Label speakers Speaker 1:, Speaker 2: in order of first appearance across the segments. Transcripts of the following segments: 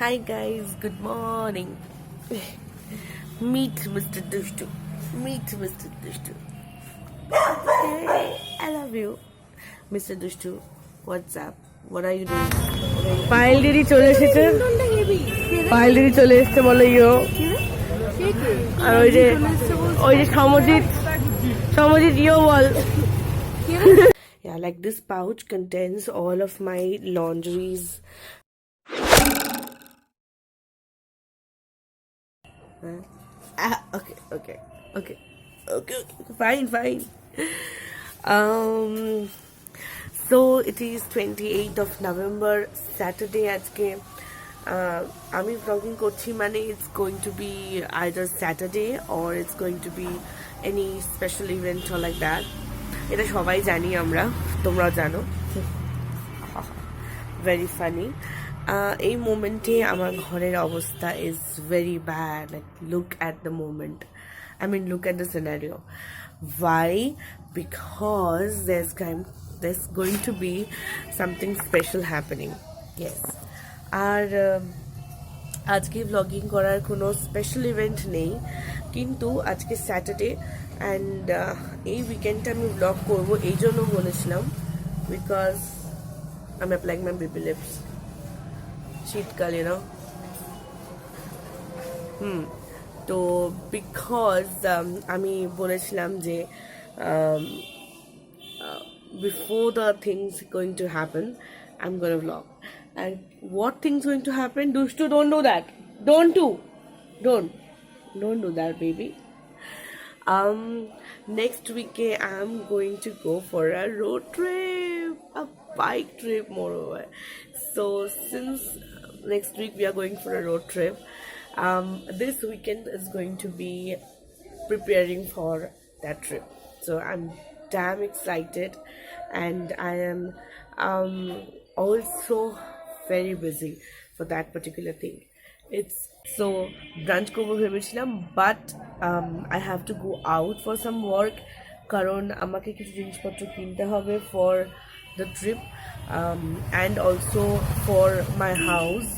Speaker 1: Hi guys, good morning. Meet Mr. Dushtu. Meet Mr. Dushtu. Hey, I love you. Mr. Dushtu, what's up? What are you doing?
Speaker 2: Payel দিদি চলে এসেছে পায়েল দিদি চলে এসেছে বলে ইয়ো আর ওই যে সমজিৎ ইয়ো বল
Speaker 1: Yeah, like this pouch contains all of my laundries. Okay. Fine. So it is 28th of November, Saturday. আজকে আমি vlogging করছি মানে it's going to be either Saturday or it's going to be any special event or like that. এটা সবাই জানি আমরা, তোমরাও জানো. Very funny. এই মোমেন্টে আমার ঘরের অবস্থা is very bad. Like, look at the moment. I mean, look at the scenario. Why? Because there's going to be something special happening. Yes. আর আজকে vlogging করার কোনো স্পেশাল ইভেন্ট নেই, কিন্তু আজকে স্যাটারডে অ্যান্ড এই উইকেন্ডটা আমি vlog করবো এই জন্য বলেছিলাম because I'm applying my baby lips. শীতকাল, you know. তো বিকজ আমি বলেছিলাম যে before the things going to happen, I'm gonna vlog. And what things going to happen? Dushtu, don't do that. Don't do that, baby. Next week I'm going to go for a road trip, a bike trip moreover. So since next week we are going for a road trip, this weekend is going to be preparing for that trip. So I'm damn excited and I am also very busy for that particular thing. It's so brunch করবো ভেবেছিলাম, but I have to go out for some work কারণ আমাকে কিছু জিনিসপত্র কিনতে হবে for the trip and also for my house.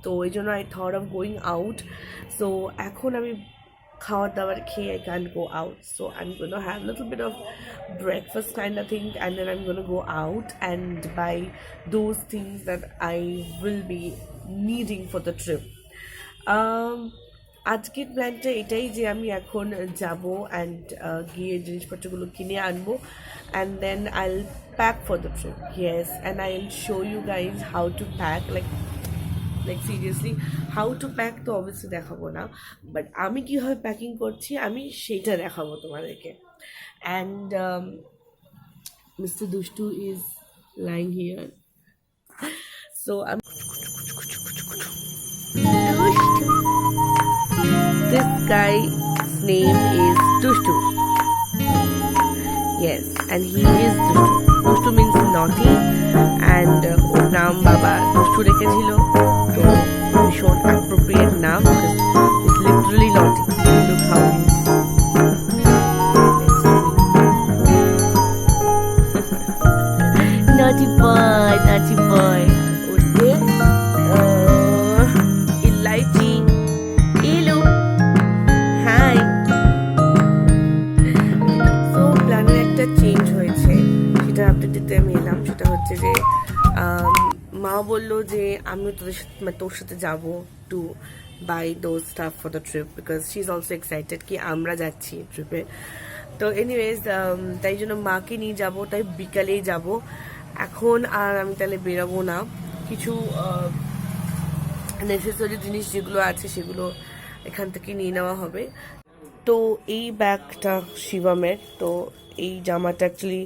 Speaker 1: তো এই জন্য I thought of going out. So এখন আমি খাওয়ার দাওয়ার খেয়ে I can't go out, so I'm gonna have a little bit of breakfast kind of thing and then I'm gonna go out and buy those things that I will be needing for the trip. আজকের প্ল্যানটা এটাই যে আমি এখন যাব and গিয়ে জিনিসপত্রগুলো কিনে আনবো and then I will pack for the trip. Yes, and I will show you guys how to pack, like seriously how to pack তো অবশ্যই দেখাবো না, বাট আমি কীভাবে প্যাকিং করছি আমি সেইটা দেখাবো তোমাদেরকে. অ্যান্ড মিস্টার দুষ্টু ইজ লাইং হিয়ার, সো আমি this guy's name is Dushtu. Yes, and he is Dushtu. Dushtu means naughty and ওর নাম বাবা দুষ্টু রেখেছিল, তো ভীষণ appropriate নাম because it's literally naughty. Look how he's naughty boy. Ilaichi. Hello. Hi. So প্ল্যানের একটা চেঞ্জ হয়েছে, সেটা আপডেট দিতে আমি এলাম. সেটা হচ্ছে যে মা বললো যে আমিও তোর সাথে যাবো to buy those stuff for the trip because she is also excited কি আমরা যাচ্ছি ট্রিপে. তো এনিওয়েজ তাই জন্য মাকে নিয়ে যাবো, তাই বিকালেই যাব. এখন আর আমি তাহলে বেরোবো না, কিছু নেসেসারি জিনিস যেগুলো আছে সেগুলো এখান থেকে নিয়ে নেওয়া হবে. তো এই ব্যাগটা শিবমের, তো এই জামাটা অ্যাকচুয়ালি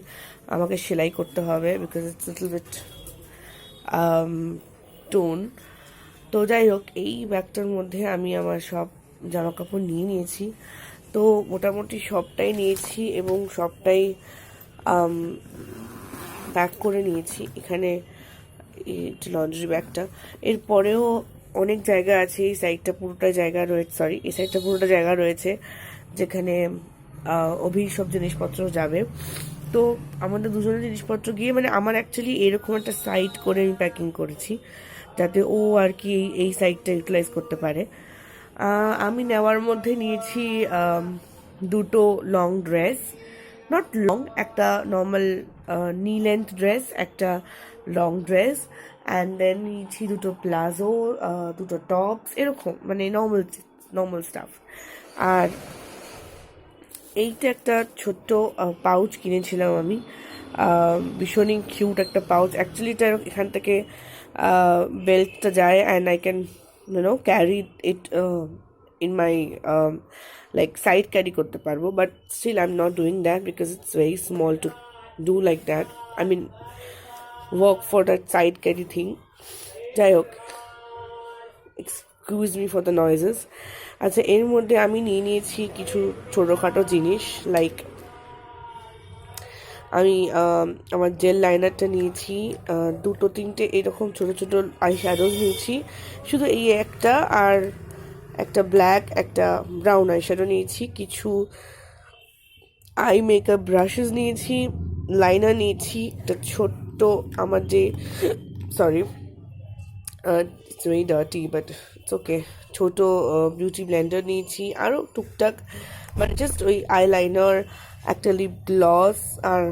Speaker 1: আমাকে সেলাই করতে হবে because it's little bit torn. তো যাই হোক, এই ব্যাগটার মধ্যে আমি আমার সব জামা কাপড় নিয়ে নিয়েছি. তো মোটামুটি সবটাই নিয়েছি এবং সবটাই প্যাক করে নিয়েছি. এখানে লন্ড্রি ব্যাগটা, এরপরেও অনেক জায়গা আছে, এই সাইডটা পুরোটা জায়গা রয়েছে যেখানে অভির সব জিনিসপত্র যাবে. তো আমাদের দুজনের জিনিসপত্র গিয়ে মানে আমার অ্যাকচুয়ালি এরকম একটা সাইড করে আমি প্যাকিং করেছি যাতে ও আর কি এই সাইডটা ইউটিলাইজ করতে পারে। আমি নেওয়ার মধ্যে নিয়েছি দুটো লং ড্রেস, নট লং, একটা নর্মাল নি লেন্থ ড্রেস, একটা লং ড্রেস, অ্যান্ড দেন নিয়েছি দুটো প্লাজো, দুটো টপস, এরকম মানে নর্মাল নর্মাল স্টাফ। আর এইটা একটা ছোট্ট পাউচ কিনেছিলাম আমি, ভীষণই কিউট একটা পাউচ। অ্যাকচুয়ালি এটা এখান থেকে বেল্টটা যায় and I can carry it in my like side carry করতে পারবো, but still I am not doing that because it's very small to do like that, I mean work for that side carry thing. যাই হোক, excuse me for the noises. আচ্ছা, এর মধ্যে আমি নিয়ে নিয়েছি কিছু ছোটোখাটো জিনিস, লাইক আমি আমার জেল লাইনারটা নিয়েছি, দুটো তিনটে এরকম ছোটো ছোটো আই শ্যাডোজ নিয়েছি, শুধু এই একটা, আর একটা ব্ল্যাক একটা ব্রাউন আই শ্যাডো নিয়েছি, কিছু আই মেকআপ ব্রাশেস নিয়েছি, লাইনার নিয়েছি, একটা ছোট্ট আমার যে sorry it's very dirty but it's okay, ছোটো বিউটি ব্লেন্ডার নিয়েছি, আরও টুকটাক মানে জাস্ট ওই আইলাইনার, একটা লিপ গ্লস আর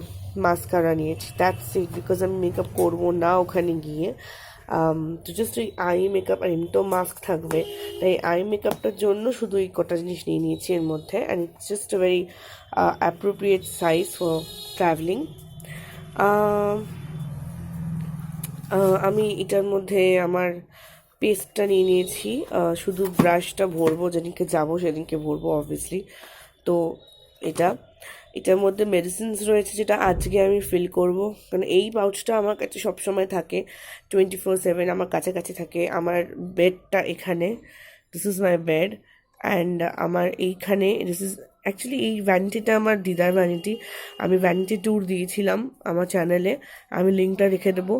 Speaker 1: মাস্কারা নিয়েছি, দ্যাটস ইট, বিকজ আমি মেকআপ করবো না ওখানে গিয়ে। তো জাস্ট ওই আই মেকআপ, আর এমনিতেও মাস্ক থাকবে, তাই আই মেকআপটার জন্য শুধু এই কটা জিনিস নিয়ে নিয়েছি এর মধ্যে, and it's just a very appropriate size for travelling. আমি এটার মধ্যে আমার পেস্টটা নিয়ে নিয়েছি, শুধু ব্রাশটা ভরবো, যেদিনকে যাবো সেদিনকে ভরবো অবভিয়াসলি। তো এটার মধ্যে মেডিসিনস রয়েছে, যেটা আজকে আমি ফিল করব, কারণ এই পাউচটা আমার কাছে সবসময় থাকে 24/7, আমার কাছাকাছি থাকে। আমার বেডটা এখানে, this is my bed, and আমার এইখানে দিস ইজ অ্যাকচুয়ালি, এই ভ্যানিটিটা আমার দিদার ভ্যানিটি, আমি ভ্যানিটি ট্যুর দিয়েছিলাম আমার চ্যানেলে, আমি লিঙ্কটা রেখে দেবো,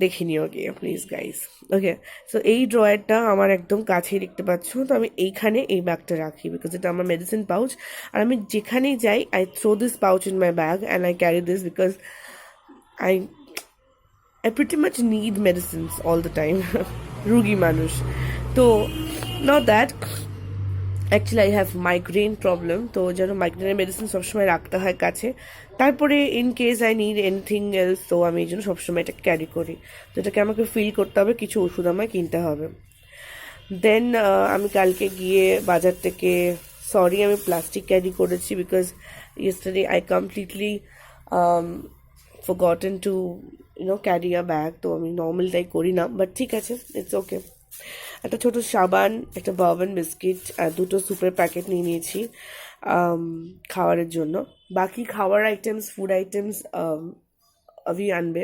Speaker 1: দেখে নিও গিয়ে প্লিজ গাইস। ওকে, সো এই ড্রয়ারটা আমার একদম কাছেই দেখতে পাচ্ছ, তো আমি এইখানে এই ব্যাগটা রাখি বিকজ এটা আমার মেডিসিন পাউচ, আর আমি যেখানেই যাই I throw this pouch in my bag and I carry this because I pretty much need medicines all the time. রুগী মানুষ তো, not that, actually I have migraine problem, তো যেন মাইগ্রেনের মেডিসিন সবসময় রাখতে হয় কাছে, তারপরে in case I need anything else, তো আমি এই জন্য সবসময় এটা ক্যারি করি, তো এটাকে আমাকে ফিল করতে হবে, কিছু ওষুধ আমায় কিনতে হবে। দেন আমি কালকে গিয়ে বাজার থেকে, সরি আমি প্লাস্টিক ক্যারি করেছি because yesterday I completely forgotten to carry a bag, তো আমি নর্মালটাই করি না, বাট ঠিক আছে, ইটস ওকে। একটা ছোটো সাবান, একটা বার্বন বিস্কিট, আর দুটো সুপের প্যাকেট নিয়ে নিয়েছি খাবারের জন্য। বাকি খাবার আইটেমস, ফুড আইটেমস আভি আনবে,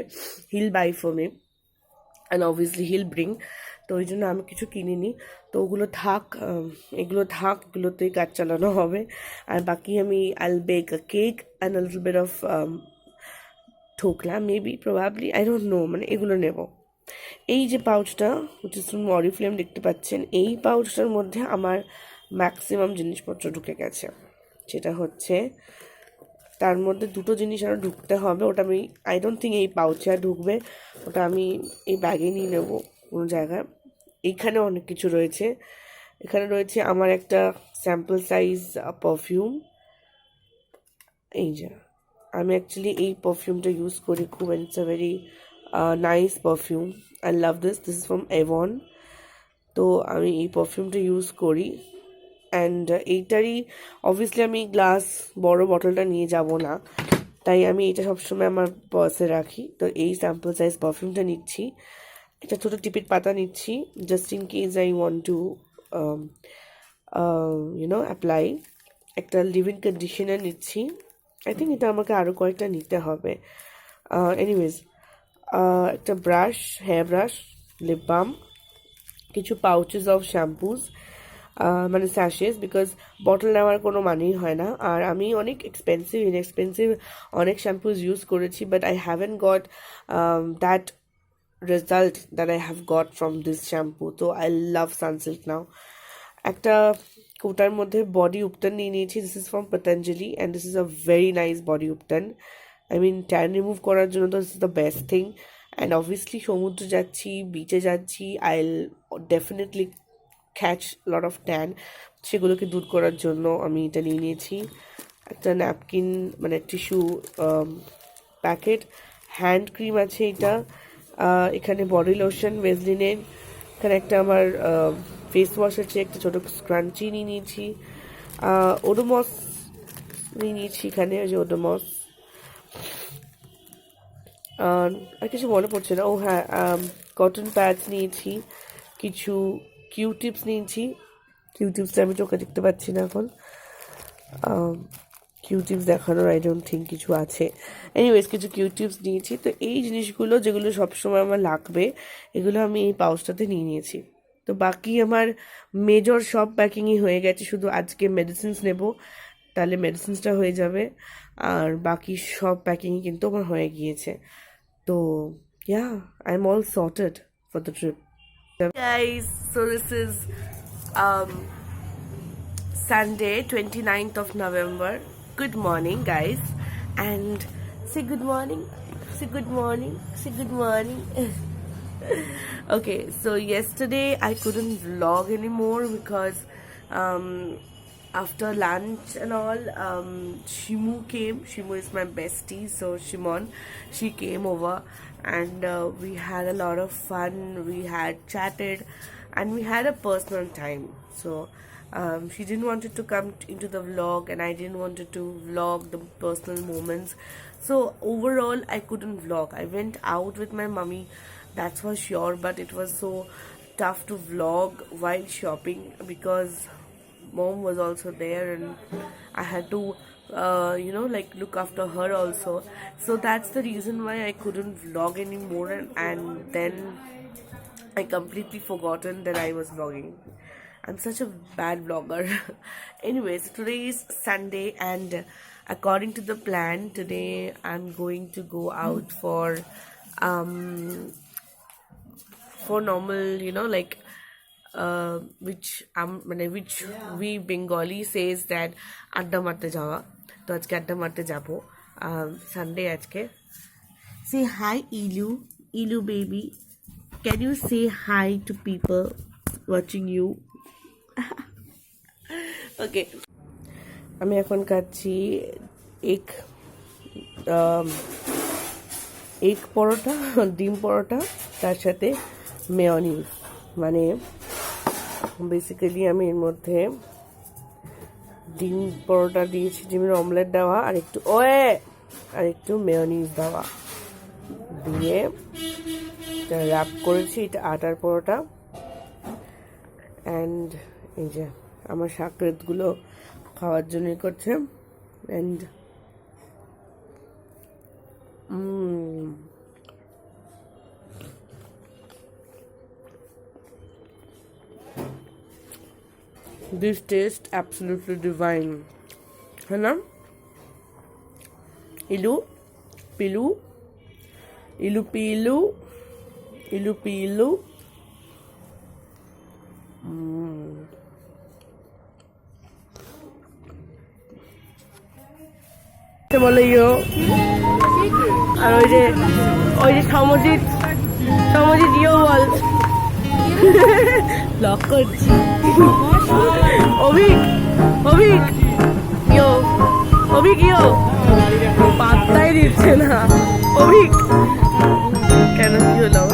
Speaker 1: he'll buy for me and obviously he'll bring, তো ওই জন্য আমি কিছু কিনিনি, তো ওগুলো থাক, এগুলোতেই কাজ চালানো হবে। আর বাকি আমি I'll bake a cake and a little bit of dhokla, maybe probably, I don't know, মানে এগুলো নেব। এই যে পাউচটা হচ্ছে অরিফ্লেম দেখতে পাচ্ছেন, এই পাউচটার মধ্যে আমার ম্যাক্সিমাম জিনিসপত্র ঢুকে গেছে, সেটা হচ্ছে তার মধ্যে দুটো জিনিস আরও ঢুকতে হবে, ওটা আমি আই ডোন্ট থিঙ্ক এই পাউচে আর ঢুকবে, ওটা আমি এই ব্যাগে নিয়ে নেবো কোনো জায়গায়। এইখানে অনেক কিছু রয়েছে, এখানে রয়েছে আমার একটা স্যাম্পল সাইজ পারফিউম, এই যে আমি অ্যাকচুয়ালি এই পারফিউমটা ইউজ করি খুব, and it's a very nice perfume, I love this is from Evan, তো আমি এই পারফিউমটা ইউজ করি। অ্যান্ড এইটারই অবভিয়াসলি আমি গ্লাস বড় বটলটা নিয়ে যাব না, তাই আমি এটা সবসময় আমার পার্সে রাখি। তো এই স্যাম্পল সাইজ পারফিউমটা নিচ্ছি, একটা ছোটো টিপির পাতা নিচ্ছি, just in case I want to apply. একটা লিভ-ইন কন্ডিশনার নিচ্ছি, আই থিঙ্ক এটা আমাকে আরও কয়েকটা নিতে হবে। এনিওয়েজ, একটা brush, hair brush, lip balm, কিছু পাউচেস অফ শ্যাম্পুস, মানে স্যাশেস, বিকজ বটল নেওয়ার কোনো মানেই হয় না। আর আমি অনেক ইনএক্সপেন্সিভ অনেক শ্যাম্পুস ইউজ করেছি, but I haven't got that result that I have got from this shampoo, তো আই লাভ সানসিল্ক নাও। একটা কোটার মধ্যে বডি উপটান নিয়ে নিয়েছি, this is from Patanjali and this is a very nice body ubtan, I mean tan remove করার জন্য তো this is the best thing, and obviously সমুদ্র যাচ্ছি, বিচে যাচ্ছি, I definitely catch lot of tan, সেগুলোকে দূর করার জন্য আমি এটা নিয়ে নিয়েছি। একটা ন্যাপকিন মানে টিস্যু প্যাকেট, হ্যান্ড ক্রিম আছে এটা, এখানে বডি লোশন ভেসলিনের, এখানে একটা আমার ফেস ওয়াশ আছে, একটা ছোটো স্ক্রাঞ্চি নিয়ে নিয়েছি, ওডোমস নিয়ে নিয়েছি এখানে, ওই যে ওডোমস, আর কিছু মনে পড়ছে না। ও হ্যাঁ, কটন প্যাডস নিয়েছি, কিছু কিউ টিপস নিয়েছি। কিউ টিপসটা আমি চোখে দেখতে পাচ্ছি না এখন, কিউ টিপস দেখানোর আই ডোন্ট থিঙ্ক কিছু আছে। এনিওয়েজ কিছু কিউ টিপস নিয়েছি। তো এই জিনিসগুলো যেগুলো সবসময় আমার লাগবে, এগুলো আমি এই পাউচটাতে নিয়ে নিয়েছি। তো বাকি আমার মেজর সব প্যাকিংই হয়ে গেছে, শুধু আজকে মেডিসিনস নেব, তাহলে মেডিসিনসটা হয়ে যাবে, আর বাকি সব প্যাকিংই কিন্তু আমার হয়ে গিয়েছে। তো yeah, I'm all sorted for the trip. Guys, so this is Sunday, 29th of November. Good morning, guys, and say good morning, say good morning, say good morning. Okay, so yesterday I couldn't vlog anymore because after lunch and all, Shimu came. Shimu is my bestie, so Shimon, she came over, and we had a lot of fun. We had chatted, and we had a personal time. So she didn't wanted to come into the vlog, and I didn't wanted to vlog the personal moments. So overall, I couldn't vlog. I went out with my mummy, that's for sure, but it was so tough to vlog while shopping because mom was also there and I had to like look after her also. So that's the reason why I couldn't vlog anymore, and then I completely forgotten that I was vlogging. I'm such a bad vlogger. Anyways, today is Sunday, and according to the plan, today I'm going to go out for normal, like which we Bengali says that adda marte jawa. To ajke adda marte jabo, Sunday ajke. Say hi, Ilu baby. Can you say hi to people watching you? Okay, আমি এখন খাচ্ছি egg পরোটা, ডিম পরোটা, তার সাথে mayonnaise. মানে basically আমি এর মধ্যে ডিম পরোটা দিয়েছি, ডিমের অমলেট দেওয়া, আর একটু মেয়োনিজ দেওয়া দিয়ে র্যাপ করেছি। এটা আটার পরোটা, অ্যান্ড এই যে আমার শাকরেতগুলো খাওয়ার জন্যই করছে। And this taste absolutely divine, है ना? इलू पिलू, इलू पीलू, इलू पीलू। বলে ইয়ো, আর ওই যে সমজিৎ ইয়ো বল, ব্লক করছি। অভিক ইয়ো পাত্তাই দিচ্ছে না। অভিক কেন, কি হলো?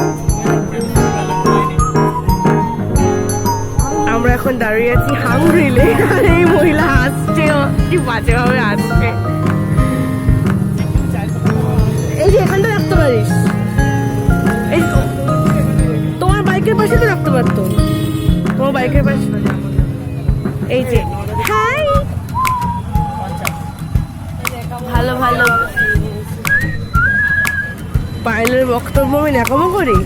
Speaker 1: আমরা এখন দাঁড়িয়ে আছি হাংরিলে, আর এই মহিলা হাসছে, কি বাজে ভাবে হাসছে। এই যে এখানটা রাখতে পারিস, এই তোমার বাইকের পাশে তো রাখতে পারতো, তোমার বাইকের পাশে। এই যে হাই, ভালো পায়েলের বক্তব্য আমি ন্যাকামো করি।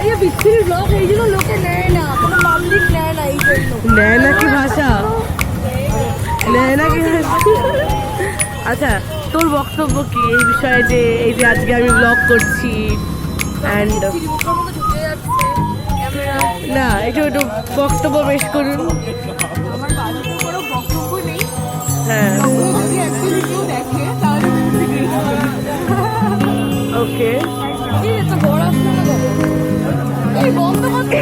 Speaker 2: এই যে বিচ্ছিরি ব্লগ, এই জন্য লোকে নেয় না, কোনো পাবলিক নেয় না, এই জন্য
Speaker 1: নেয় না কি ভাষা, নেয় না কি ভাষা। আচ্ছা, তোর বক্তব্য কি এই বিষয়ে, যে এই যে আজকে আমি ব্লগ করছি? অ্যান্ড না, একটু বক্তব্য পেশ করুন।
Speaker 2: আমার বাড়িতে কোনো বক্তব্য নেই।
Speaker 1: হ্যাঁ,
Speaker 2: যদি অ্যাকচুয়ালি কেউ দেখে তাহলে
Speaker 1: ওকে।
Speaker 3: এই এত বড় আসলো না বাবা। এই বন্ধ করতে